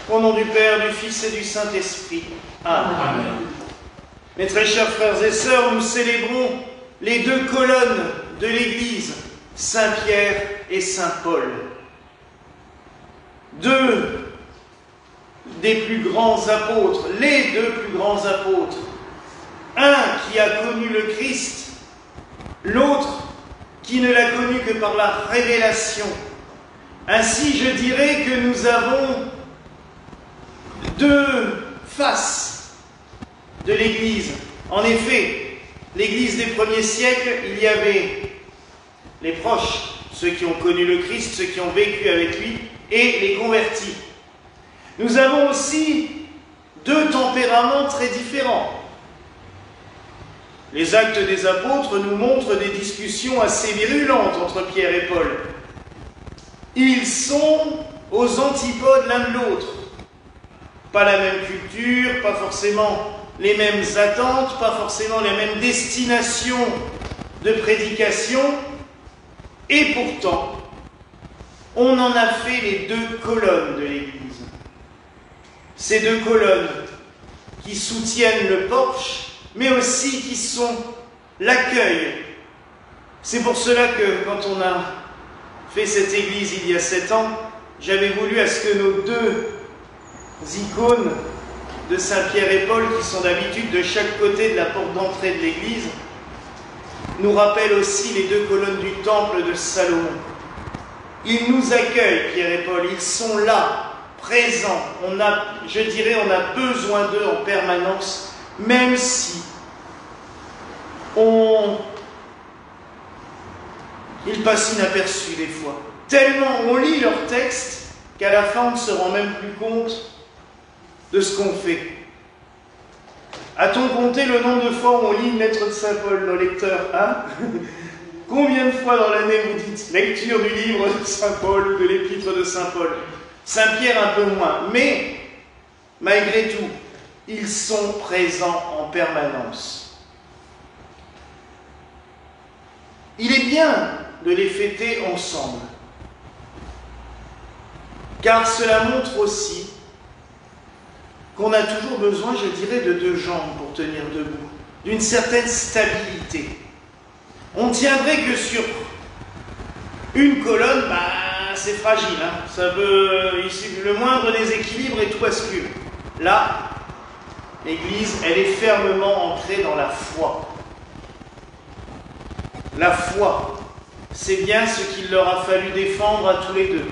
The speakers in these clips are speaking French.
Au nom du Père, du Fils et du Saint-Esprit. Amen. Amen. Mes très chers frères et sœurs, nous célébrons les deux colonnes de l'Église, Saint-Pierre et Saint-Paul. Deux des plus grands apôtres, les deux plus grands apôtres. Un qui a connu le Christ, l'autre qui ne l'a connu que par la révélation. Ainsi, je dirais que nous avons deux faces de l'Église. En effet, l'Église des premiers siècles, il y avait les proches, ceux qui ont connu le Christ, ceux qui ont vécu avec lui, et les convertis. Nous avons aussi deux tempéraments très différents. Les actes des apôtres nous montrent des discussions assez virulentes entre Pierre et Paul. Ils sont aux antipodes l'un de l'autre. Pas la même culture, pas forcément les mêmes attentes, pas forcément les mêmes destinations de prédication. Et pourtant, on en a fait les deux colonnes de l'Église. Ces deux colonnes qui soutiennent le porche, mais aussi qui sont l'accueil. C'est pour cela que, quand on a fait cette église il y a 7 ans, j'avais voulu à ce que nos deux icônes de Saint-Pierre et Paul, qui sont d'habitude de chaque côté de la porte d'entrée de l'église, nous rappellent aussi les deux colonnes du temple de Salomon. Ils nous accueillent, Pierre et Paul, ils sont là, présents. On a besoin d'eux en permanence, même si ils passent inaperçus des fois. Tellement on lit leur texte qu'à la fin on ne se rend même plus compte de ce qu'on fait. A-t-on compté le nombre de fois où on lit une lettre de Saint Paul, nos lecteurs, hein? Combien de fois dans l'année vous dites lecture du livre de Saint Paul ou de l'épître de Saint Paul? Saint-Pierre un peu moins, mais malgré tout, ils sont présents en permanence. Il est bien de les fêter ensemble, car cela montre aussi qu'on a toujours besoin, je dirais, de deux jambes pour tenir debout, d'une certaine stabilité. On tiendrait que sur une colonne, c'est fragile, hein. Ça peut, le moindre déséquilibre et tout bascule. Là, l'Église, elle est fermement ancrée dans la foi. La foi, c'est bien ce qu'il leur a fallu défendre à tous les deux.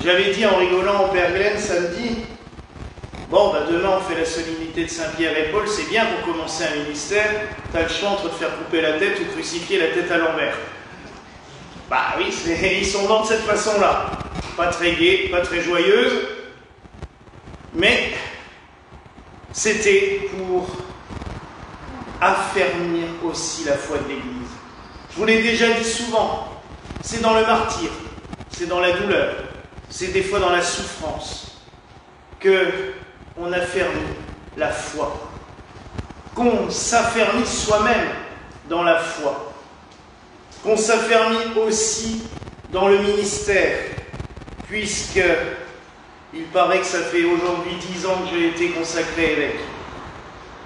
J'avais dit en rigolant au Père Glenn samedi, bon, demain on fait la solennité de Saint-Pierre et Paul, c'est bien pour commencer un ministère, t'as le choix entre te faire couper la tête ou crucifier la tête à l'envers. Bah oui, ils sont dans de cette façon-là. Pas très gaie, pas très joyeuse, mais c'était pour affermir aussi la foi de l'Église. Je vous l'ai déjà dit souvent, c'est dans le martyre, c'est dans la douleur, c'est des fois dans la souffrance qu'on affermit la foi, qu'on s'affermisse soi-même dans la foi, qu'on s'affermit aussi dans le ministère, puisque il paraît que ça fait aujourd'hui 10 ans que j'ai été consacré évêque.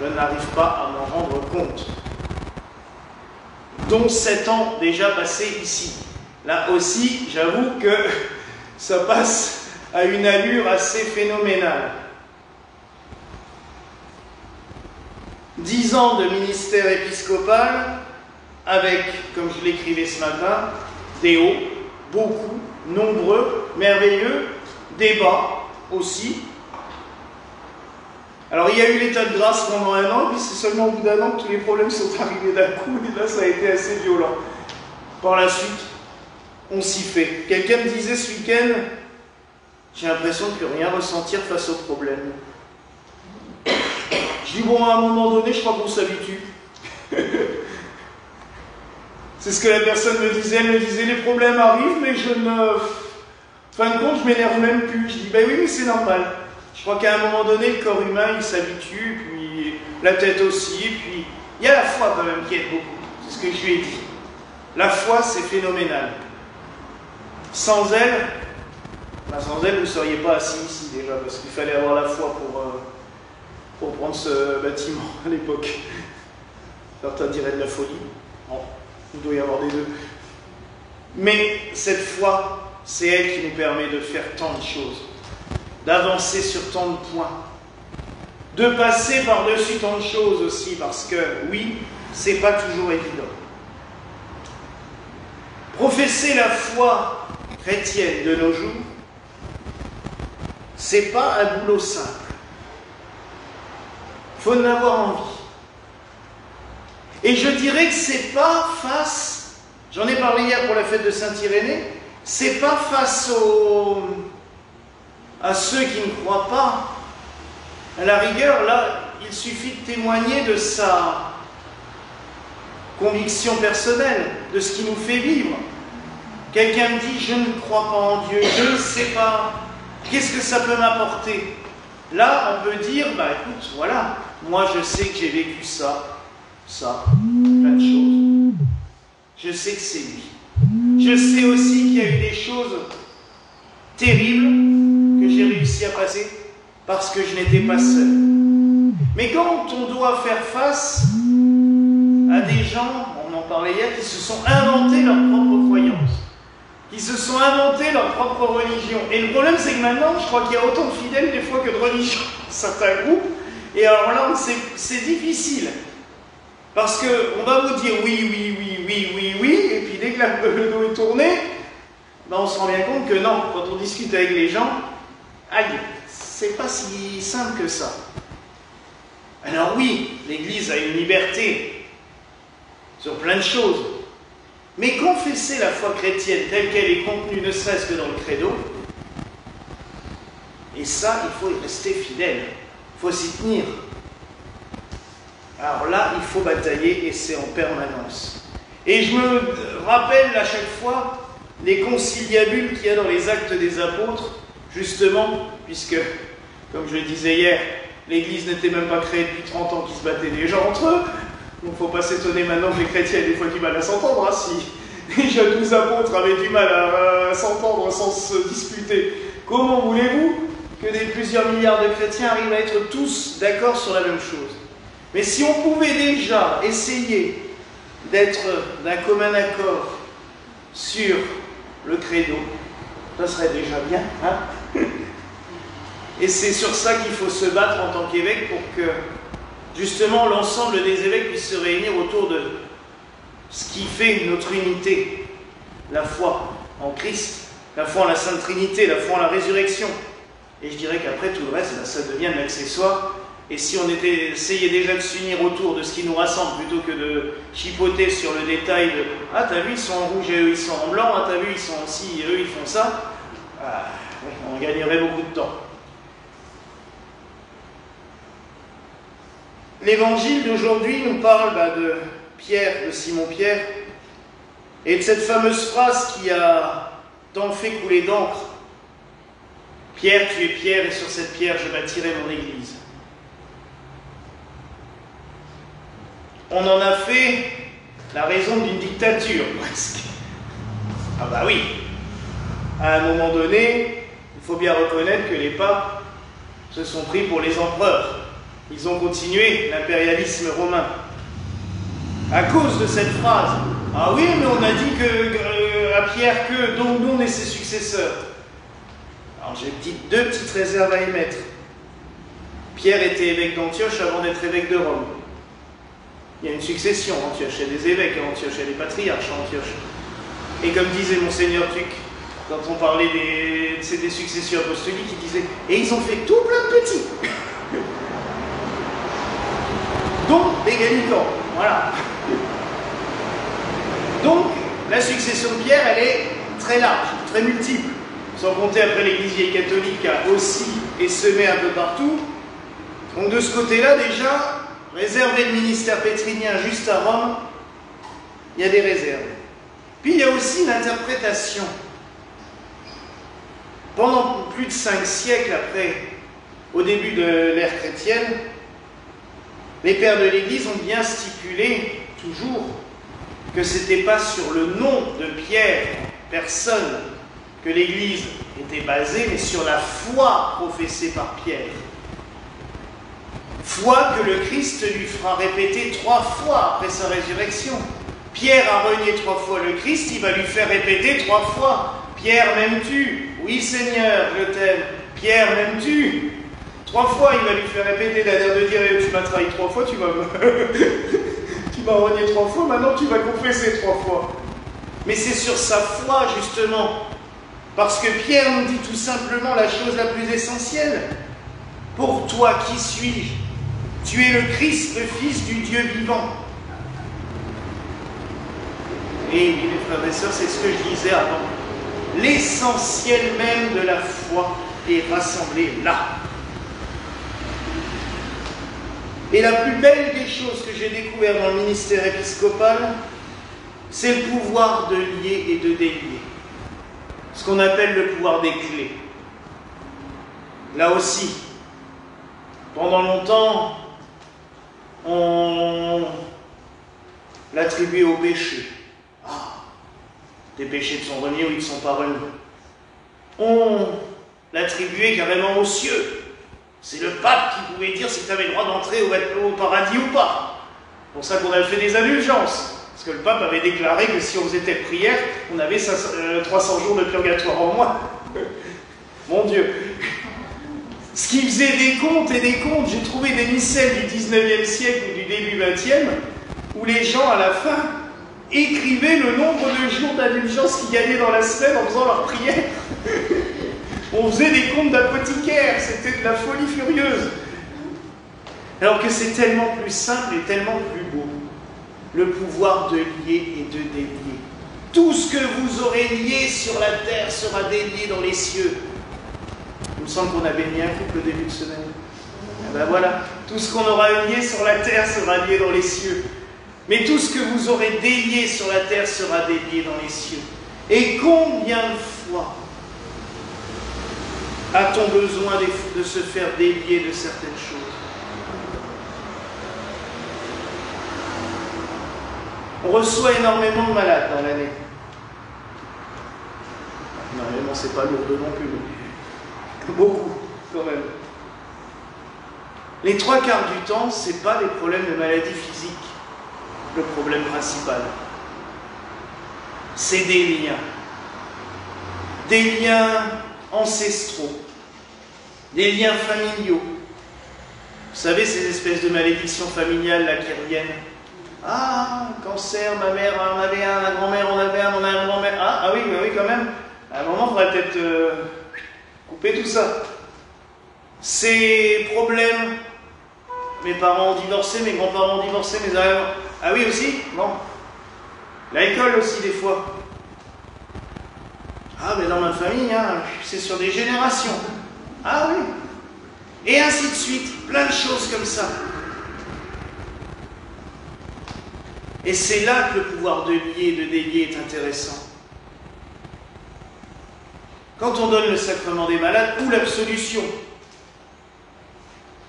Je n'arrive pas à m'en rendre compte. Dont 7 ans déjà passés ici. Là aussi, j'avoue que ça passe à une allure assez phénoménale. 10 ans de ministère épiscopal, avec, comme je l'écrivais ce matin, des hauts, beaucoup, nombreux, merveilleux, des bas aussi. Alors il y a eu l'état de grâce pendant 1 an, puis c'est seulement au bout d'1 an que tous les problèmes sont arrivés d'un coup, et là ça a été assez violent. Par la suite, on s'y fait. Quelqu'un me disait ce week-end, j'ai l'impression de ne plus rien ressentir face aux problèmes. Je dis bon, à un moment donné, je crois qu'on s'habitue. C'est ce que la personne me disait, elle me disait les problèmes arrivent, mais je ne... Fin de compte, je m'énerve même plus. Je dis ben oui, mais c'est normal. Je crois qu'à un moment donné, le corps humain, il s'habitue, puis la tête aussi, puis il y a la foi quand même qui aide beaucoup. C'est ce que je lui ai dit. La foi, c'est phénoménal. Sans elle, Sans elle, vous ne seriez pas assis ici déjà, parce qu'il fallait avoir la foi pour prendre ce bâtiment à l'époque. Certains diraient de la folie. Bon, il doit y avoir des deux. Mais cette foi, c'est elle qui nous permet de faire tant de choses, d'avancer sur tant de points, de passer par-dessus tant de choses aussi, parce que, oui, c'est pas toujours évident. Professer la foi chrétienne de nos jours, c'est pas un boulot simple. Il faut en avoir envie. Et je dirais que c'est pas face, j'en ai parlé hier pour la fête de Saint-Irénée, c'est pas face à ceux qui ne croient pas. À la rigueur, là, il suffit de témoigner de sa conviction personnelle, de ce qui nous fait vivre. Quelqu'un me dit, je ne crois pas en Dieu, je ne sais pas, qu'est-ce que ça peut m'apporter? Là, on peut dire, bah écoute, voilà, moi je sais que j'ai vécu ça, plein de choses. Je sais que c'est lui. Je sais aussi qu'il y a eu des choses terribles que j'ai réussi à passer parce que je n'étais pas seul. Mais quand on doit faire face à des gens, on en parlait hier, qui se sont inventés leur propre croyance, qui se sont inventés leur propre religion. Et le problème, c'est que maintenant, je crois qu'il y a autant de fidèles des fois que de religions dans certains groupes. Et alors là, c'est difficile. Parce qu'on va vous dire oui, et puis dès que le dos est tourné, ben on se rend bien compte que non, quand on discute avec les gens, aïe, c'est pas si simple que ça. Alors oui, l'Église a une liberté sur plein de choses, mais confesser la foi chrétienne telle qu'elle est contenue, ne serait-ce que dans le credo, et ça, il faut y rester fidèle, il faut s'y tenir. Alors là, il faut batailler et c'est en permanence. Et je me rappelle à chaque fois les conciliabules qu'il y a dans les Actes des Apôtres, justement, puisque, comme je le disais hier, l'Église n'était même pas créée depuis 30 ans qu'ils se battaient déjà entre eux. Donc il ne faut pas s'étonner maintenant que les chrétiens aient des fois du mal à s'entendre. Hein, si les jeunes 12 apôtres avaient du mal à s'entendre sans se disputer, comment voulez-vous que des plusieurs milliards de chrétiens arrivent à être tous d'accord sur la même chose? Mais si on pouvait déjà essayer d'être d'un commun accord sur le credo, ça serait déjà bien. Hein? Et c'est sur ça qu'il faut se battre en tant qu'évêque pour que, justement, l'ensemble des évêques puissent se réunir autour de ce qui fait notre unité. La foi en Christ, la foi en la Sainte Trinité, la foi en la résurrection. Et je dirais qu'après, tout le reste, ça devient de l'accessoire. Et si on essayait déjà de s'unir autour de ce qui nous rassemble, plutôt que de chipoter sur le détail de « Ah, t'as vu, ils sont en rouge et eux, ils sont en blanc. Ah, t'as vu, ils sont en ci et eux, ils font ça. » on gagnerait beaucoup de temps. L'évangile d'aujourd'hui nous parle de Pierre, de Simon-Pierre, et de cette fameuse phrase qui a tant fait couler d'encre. « Pierre, tu es pierre, et sur cette pierre, je bâtirai mon église. » On en a fait la raison d'une dictature, presque. Ah bah oui, à un moment donné, il faut bien reconnaître que les papes se sont pris pour les empereurs. Ils ont continué l'impérialisme romain. À cause de cette phrase, ah oui, mais on a dit à Pierre que donc nous on est ses successeurs. Alors j'ai deux petites réserves à émettre. Pierre était évêque d'Antioche avant d'être évêque de Rome. Il y a une succession à Antioche, il y a des évêques à Antioche, il y a des patriarches à Antioche. Et comme disait Monseigneur Tuc, quand on parlait des successions apostoliques, il disait « Et ils ont fait tout plein de petits !» Donc, des gallicans, voilà. Donc, la succession de Pierre, elle est très large, très multiple. Sans compter après l'Église vieille catholique a aussi essaimé un peu partout. Donc de ce côté-là, déjà, réserver le ministère pétrinien juste à Rome, il y a des réserves. Puis il y a aussi l'interprétation. Pendant plus de 5 siècles après, au début de l'ère chrétienne, les pères de l'Église ont bien stipulé, toujours, que ce n'était pas sur le nom de Pierre, personne, que l'Église était basée, mais sur la foi professée par Pierre. Foi que le Christ lui fera répéter 3 fois après sa résurrection. Pierre a renié 3 fois le Christ, il va lui faire répéter 3 fois. Pierre, m'aimes-tu? Oui, Seigneur, je t'aime. Pierre, m'aimes-tu? 3 fois, il va lui faire répéter, d'ailleurs de dire, tu m'as trahi 3 fois, tu m'as renié 3 fois, maintenant tu vas confesser 3 fois. Mais c'est sur sa foi, justement. Parce que Pierre nous dit tout simplement la chose la plus essentielle. Pour toi, qui suis-je? Tu es le Christ, le Fils du Dieu vivant. Et oui, mes frères et sœurs, c'est ce que je disais avant. L'essentiel même de la foi est rassemblé là. Et la plus belle des choses que j'ai découvert dans le ministère épiscopal, c'est le pouvoir de lier et de délier. Ce qu'on appelle le pouvoir des clés. Là aussi, pendant longtemps, on l'attribuait au péché. Ah, des péchés te sont remis ou ils ne sont pas remis. On l'attribuait carrément aux cieux. C'est le pape qui pouvait dire si tu avais le droit d'entrer au paradis ou pas. C'est pour ça qu'on a fait des indulgences. Parce que le pape avait déclaré que si on faisait telle prière, on avait 300 jours de purgatoire en moins. Mon Dieu. Ce qui faisait des comptes et des comptes, j'ai trouvé des missels du 19e siècle ou du début 20e, où les gens, à la fin, écrivaient le nombre de jours d'indulgence qu'ils gagnaient dans la semaine en faisant leur prière. On faisait des comptes d'apothicaires, c'était de la folie furieuse. Alors que c'est tellement plus simple et tellement plus beau. Le pouvoir de lier et de délier. Tout ce que vous aurez lié sur la terre sera délié dans les cieux. Il me semble qu'on a béni un couple au début de semaine. Et ben voilà, tout ce qu'on aura lié sur la terre sera lié dans les cieux. Mais tout ce que vous aurez délié sur la terre sera délié dans les cieux. Et combien de fois a-t-on besoin de se faire délier de certaines choses? On reçoit énormément de malades dans l'année. Normalement, c'est pas lourd non plus. Beaucoup, quand même. Les 3 quarts du temps, ce n'est pas des problèmes de maladie physique, le problème principal. C'est des liens. Des liens ancestraux. Des liens familiaux. Vous savez, ces espèces de malédictions familiales là qui reviennent. Ah, cancer, ma mère en avait un, ma grand-mère en avait un, on a un grand-mère. Ah oui, quand même. À un moment, il faudrait peut-être couper tout ça. Ces problèmes, mes parents ont divorcé, mes grands-parents ont divorcé, mes arrière. Ah oui aussi? Bon. L'alcool aussi, des fois. Ah, mais dans ma famille, hein, c'est sur des générations. Ah oui. Et ainsi de suite. Plein de choses comme ça. Et c'est là que le pouvoir de lier et de délier est intéressant. Quand on donne le sacrement des malades ou l'absolution,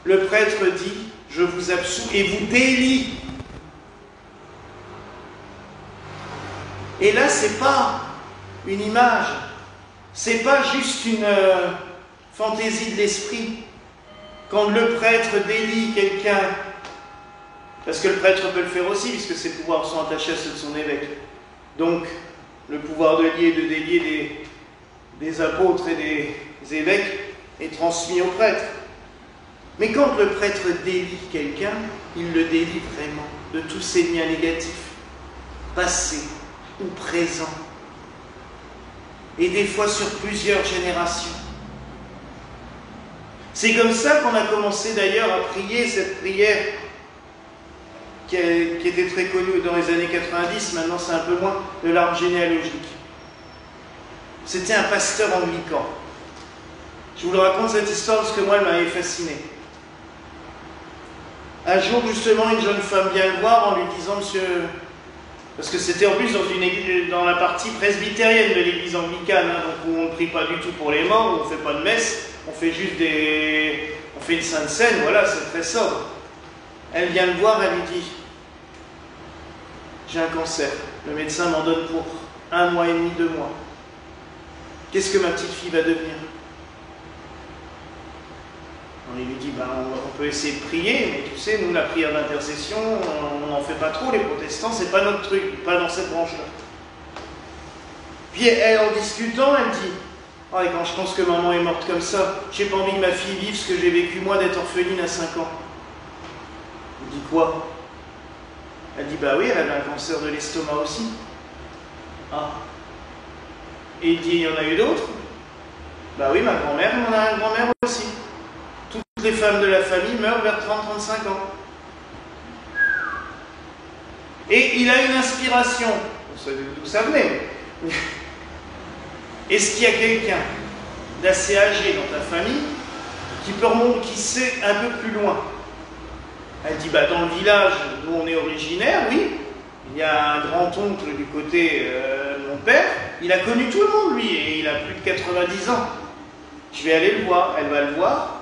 le prêtre dit « Je vous absous et vous délie ». Et là, ce n'est pas une image, ce n'est pas juste une fantaisie de l'esprit. Quand le prêtre délie quelqu'un, parce que le prêtre peut le faire aussi, puisque ses pouvoirs sont attachés à ceux de son évêque. Donc, le pouvoir de lier et de délier des apôtres et des évêques est transmis au prêtre. Mais quand le prêtre délie quelqu'un, il le délie vraiment de tous ses liens négatifs, passés ou présents, et des fois sur plusieurs générations. C'est comme ça qu'on a commencé d'ailleurs à prier cette prière qui était très connue dans les années 90, maintenant c'est un peu moins, de l'arbre généalogique. C'était un pasteur anglican. Je vous le raconte cette histoire parce que moi elle m'avait fasciné. Un jour justement une jeune femme vient le voir en lui disant « Monsieur », parce que c'était en plus dans la partie presbytérienne de l'église anglicane, hein, donc où on ne prie pas du tout pour les morts, où on ne fait pas de messe, on fait juste on fait une sainte scène, voilà, c'est très sobre. Elle vient le voir, elle lui dit « J'ai un cancer, le médecin m'en donne pour 1 mois et demi, 2 mois. Qu'est-ce que ma petite fille va devenir? On lui dit, ben, on peut essayer de prier, mais tu sais, nous, la prière d'intercession, on n'en fait pas trop, les protestants, c'est pas notre truc, pas dans cette branche-là. Puis elle, en discutant, elle dit, ah, et quand je pense que maman est morte comme ça, j'ai pas envie que ma fille vive ce que j'ai vécu moi d'être orpheline à 5 ans. Il dit quoi? Elle dit, bah oui, elle avait un cancer de l'estomac aussi. Ah. Et il dit, il y en a eu d'autres? Bah oui, ma grand-mère, on a une grand-mère aussi. Toutes les femmes de la famille meurent vers 30-35 ans. Et il a une inspiration. Vous savez d'où ça venait. Est-ce qu'il y a quelqu'un d'assez âgé dans ta famille qui peut remonter, qui sait un peu plus loin? Elle dit, bah, dans le village d'où on est originaire, oui, il y a un grand-oncle du côté de mon père, il a connu tout le monde, lui, et il a plus de 90 ans. Je vais aller le voir, elle va le voir,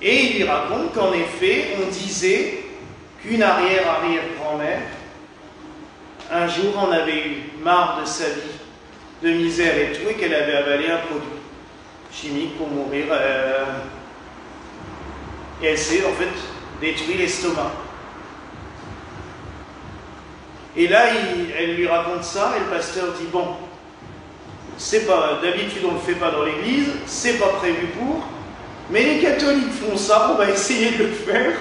et il lui raconte qu'en effet, on disait qu'une arrière-arrière-grand-mère, un jour en avait eu marre de sa vie, de misère et tout, et qu'elle avait avalé un produit chimique pour mourir. Et elle s'est en fait détruit l'estomac. Et là, elle lui raconte ça, et le pasteur dit, bon, c'est pas, d'habitude on ne le fait pas dans l'église, c'est pas prévu pour, mais les catholiques font ça, on va essayer de le faire.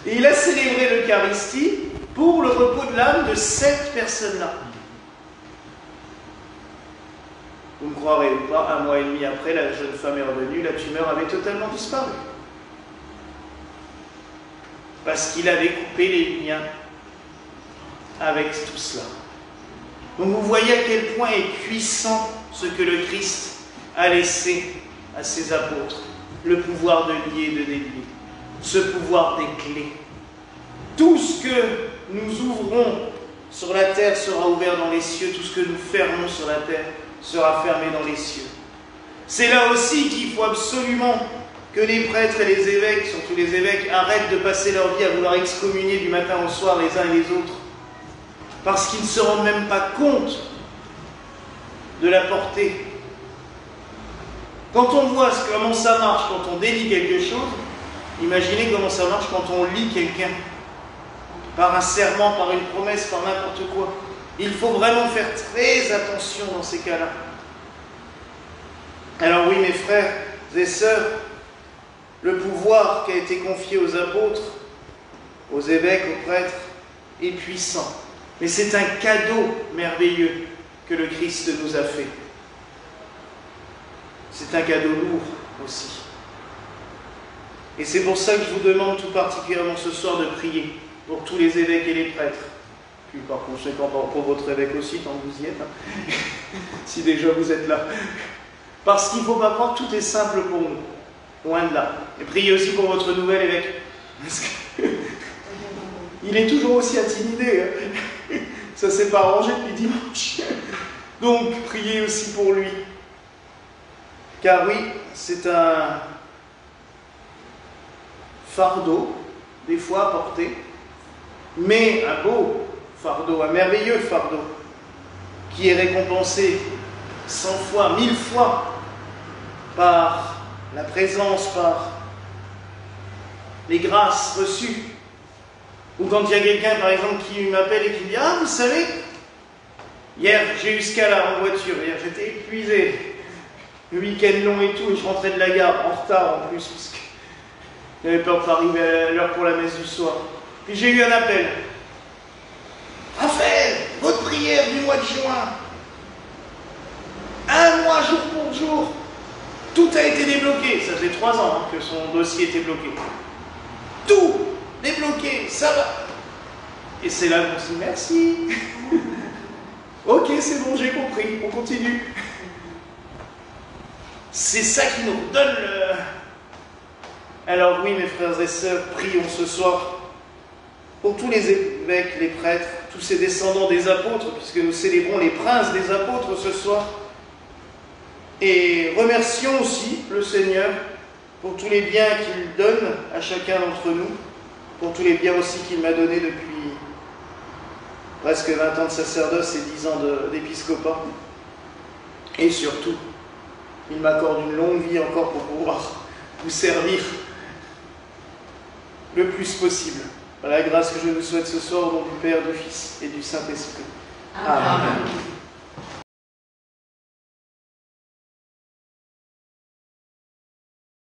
Et il a célébré l'Eucharistie pour le repos de l'âme de cette personne-là. Vous me croirez ou pas, 1 mois et demi après, la jeune femme est revenue, la tumeur avait totalement disparu. Parce qu'il avait coupé les liens avec tout cela. Donc vous voyez à quel point est puissant ce que le Christ a laissé à ses apôtres. Le pouvoir de lier et de délier. Ce pouvoir des clés. Tout ce que nous ouvrons sur la terre sera ouvert dans les cieux. Tout ce que nous fermons sur la terre sera fermé dans les cieux. C'est là aussi qu'il faut absolument que les prêtres et les évêques, surtout les évêques, arrêtent de passer leur vie à vouloir excommunier du matin au soir les uns et les autres. Parce qu'ils ne se rendent même pas compte de la portée. Quand on voit comment ça marche, quand on délie quelque chose, imaginez comment ça marche quand on lie quelqu'un. Par un serment, par une promesse, par n'importe quoi. Il faut vraiment faire très attention dans ces cas-là. Alors oui, mes frères et sœurs, le pouvoir qui a été confié aux apôtres, aux évêques, aux prêtres, est puissant. Mais c'est un cadeau merveilleux que le Christ nous a fait. C'est un cadeau lourd aussi. Et c'est pour ça que je vous demande tout particulièrement ce soir de prier pour tous les évêques et les prêtres. Puis par conséquent pour votre évêque aussi, tant que vous y êtes, hein. Si déjà vous êtes là. Parce qu'il ne faut pas croire que tout est simple pour nous. Loin de là. Et priez aussi pour votre nouvel évêque. Parce que il est toujours aussi intimidé. Hein. Ça ne s'est pas arrangé depuis dimanche. Donc, priez aussi pour lui. Car oui, c'est un fardeau, des fois à porter, mais un beau fardeau, un merveilleux fardeau, qui est récompensé 100 fois, 1000 fois par la présence, par les grâces reçues. Ou quand il y a quelqu'un, par exemple, qui m'appelle et qui me dit « Ah, vous savez, hier, j'ai eu ce cas-là en voiture, hier, j'étais épuisé, le week-end long et tout, et je rentrais de la gare, en retard en plus, parce que j'avais peur de pas arriver à l'heure pour la messe du soir. Puis j'ai eu un appel. Raphaël, votre prière du mois de juin, 1 mois jour pour jour, tout a été débloqué. Ça faisait 3 ans hein, que son dossier était bloqué. Tout débloqué, ça va. Et c'est là qu'on se dit merci. Ok, c'est bon, j'ai compris, on continue. C'est ça qui nous donne le... Alors oui, mes frères et sœurs, prions ce soir pour tous les évêques, les prêtres, tous ces descendants des apôtres, puisque nous célébrons les princes des apôtres ce soir. Et remercions aussi le Seigneur pour tous les biens qu'il donne à chacun d'entre nous, pour tous les biens aussi qu'il m'a donnés depuis presque 20 ans de sacerdoce et 10 ans d'épiscopat. Et surtout, il m'accorde une longue vie encore pour pouvoir vous servir le plus possible. Voilà la grâce que je vous souhaite ce soir au nom du Père, du Fils et du Saint-Esprit. Amen.